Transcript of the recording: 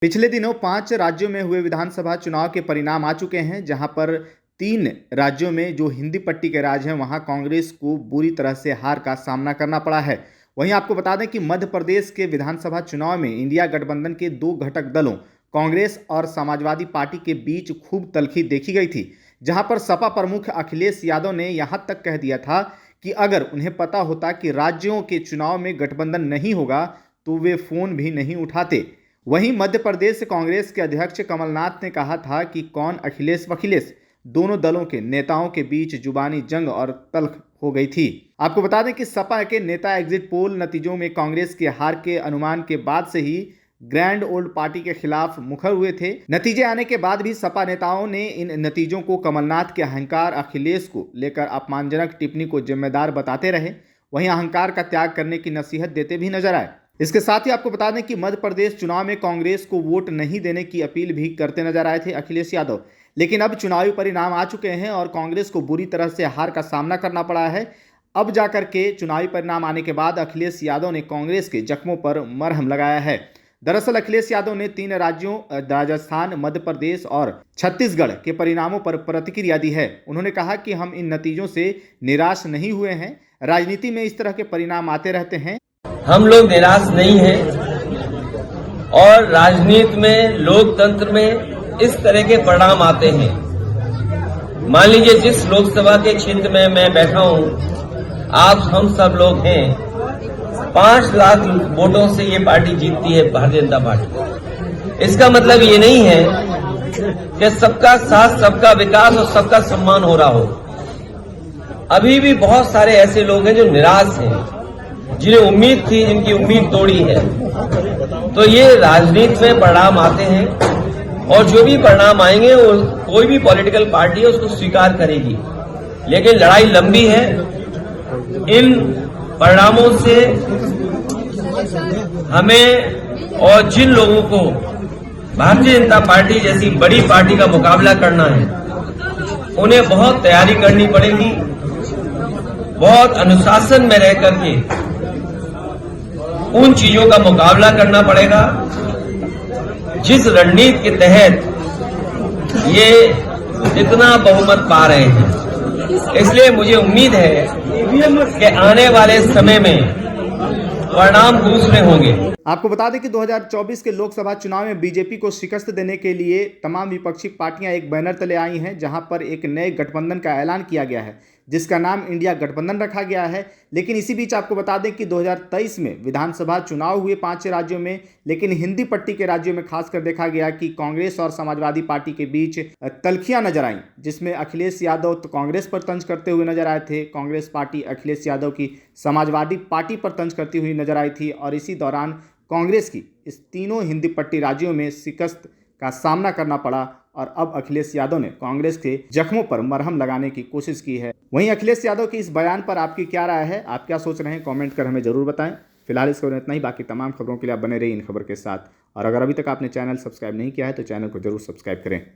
पिछले दिनों 5 राज्यों में हुए विधानसभा चुनाव के परिणाम आ चुके हैं, जहां पर 3 राज्यों में जो हिंदी पट्टी के राज्य हैं वहां कांग्रेस को बुरी तरह से हार का सामना करना पड़ा है। वहीं आपको बता दें कि मध्य प्रदेश के विधानसभा चुनाव में इंडिया गठबंधन के 2 घटक दलों कांग्रेस और समाजवादी पार्टी के बीच खूब तल्खी देखी गई थी, जहां पर सपा प्रमुख अखिलेश यादव ने यहां तक कह दिया था कि अगर उन्हें पता होता कि राज्यों के चुनाव में गठबंधन नहीं होगा तो वे फोन भी नहीं उठाते। वहीं मध्य प्रदेश कांग्रेस के अध्यक्ष कमलनाथ ने कहा था कि कौन अखिलेश वखिलेश दोनों दलों के नेताओं के बीच जुबानी जंग और तल्ख हो गई थी। आपको बता दें कि सपा के नेता एग्जिट पोल नतीजों में कांग्रेस के हार के अनुमान के बाद से ही ग्रैंड ओल्ड पार्टी के खिलाफ मुखर हुए थे। नतीजे आने के बाद भी सपा नेताओं ने इन नतीजों को कमलनाथ के अहंकार अखिलेश को लेकर अपमानजनक टिप्पणी को जिम्मेदार बताते रहे। वहीं अहंकार का त्याग करने की नसीहत देते भी नजर आए। इसके साथ ही आपको बता दें कि मध्य प्रदेश चुनाव में कांग्रेस को वोट नहीं देने की अपील भी करते नजर आए थे अखिलेश यादव, लेकिन अब चुनावी परिणाम आ चुके हैं और कांग्रेस को बुरी तरह से हार का सामना करना पड़ा है। अब जाकर के चुनावी परिणाम आने के बाद अखिलेश यादव ने कांग्रेस के जख्मों पर मरहम लगाया है। दरअसल अखिलेश यादव ने 3 राज्यों राजस्थान, मध्य प्रदेश और छत्तीसगढ़ के परिणामों पर प्रतिक्रिया दी है। उन्होंने कहा कि हम इन नतीजों से निराश नहीं हुए हैं। राजनीति में इस तरह के परिणाम आते रहते हैं। हम लोग निराश नहीं हैं और राजनीति में, लोकतंत्र में इस तरह के परिणाम आते हैं। मान लीजिए जिस लोकसभा के क्षेत्र में मैं बैठा हूं, आप हम सब लोग हैं, 5 लाख वोटों से ये पार्टी जीतती है, भारतीय जनता पार्टी। इसका मतलब ये नहीं है कि सबका साथ, सबका विकास और सबका सम्मान हो रहा हो। अभी भी बहुत सारे ऐसे लोग हैं जो निराश हैं, जिन्हें उम्मीद थी, जिनकी उम्मीद तोड़ी है। तो ये राजनीति में परिणाम आते हैं और जो भी परिणाम आएंगे वो कोई भी पॉलिटिकल पार्टी है उसको स्वीकार करेगी, लेकिन लड़ाई लंबी है। इन परिणामों से हमें और जिन लोगों को भारतीय जनता पार्टी जैसी बड़ी पार्टी का मुकाबला करना है, उन्हें बहुत तैयारी करनी पड़ेगी, बहुत अनुशासन में रह करके उन चीजों का मुकाबला करना पड़ेगा जिस रणनीति के तहत ये इतना बहुमत पा रहे हैं। इसलिए मुझे उम्मीद है कि आने वाले समय में परिणाम दूसरे होंगे। आपको बता दें कि 2024 के लोकसभा चुनाव में बीजेपी को शिकस्त देने के लिए तमाम विपक्षी पार्टियां एक बैनर तले आई हैं, जहां पर एक नए गठबंधन का ऐलान किया गया है जिसका नाम इंडिया गठबंधन रखा गया है। लेकिन इसी बीच आपको बता दें कि 2023 में विधानसभा चुनाव हुए 5 राज्यों में, लेकिन हिंदी पट्टी के राज्यों में खासकर देखा गया कि कांग्रेस और समाजवादी पार्टी के बीच तल्खियां नजर आईं, जिसमें अखिलेश यादव तो कांग्रेस पर तंज करते हुए नजर आए थे, कांग्रेस पार्टी अखिलेश यादव की समाजवादी पार्टी पर तंज करती हुई नजर आई थी। और इसी दौरान कांग्रेस की इस तीनों हिंदी पट्टी राज्यों में शिकस्त का सामना करना पड़ा और अब अखिलेश यादव ने कांग्रेस के जख्मों पर मरहम लगाने की कोशिश की है। वहीं अखिलेश यादव की इस बयान पर आपकी क्या राय है, आप क्या सोच रहे हैं, कमेंट कर हमें जरूर बताएं। फिलहाल इस खबर में इतना ही। बाकी तमाम खबरों के लिए आप बने रहिए इन खबर के साथ, और अगर अभी तक आपने चैनल सब्सक्राइब नहीं किया है तो चैनल को जरूर सब्सक्राइब करें।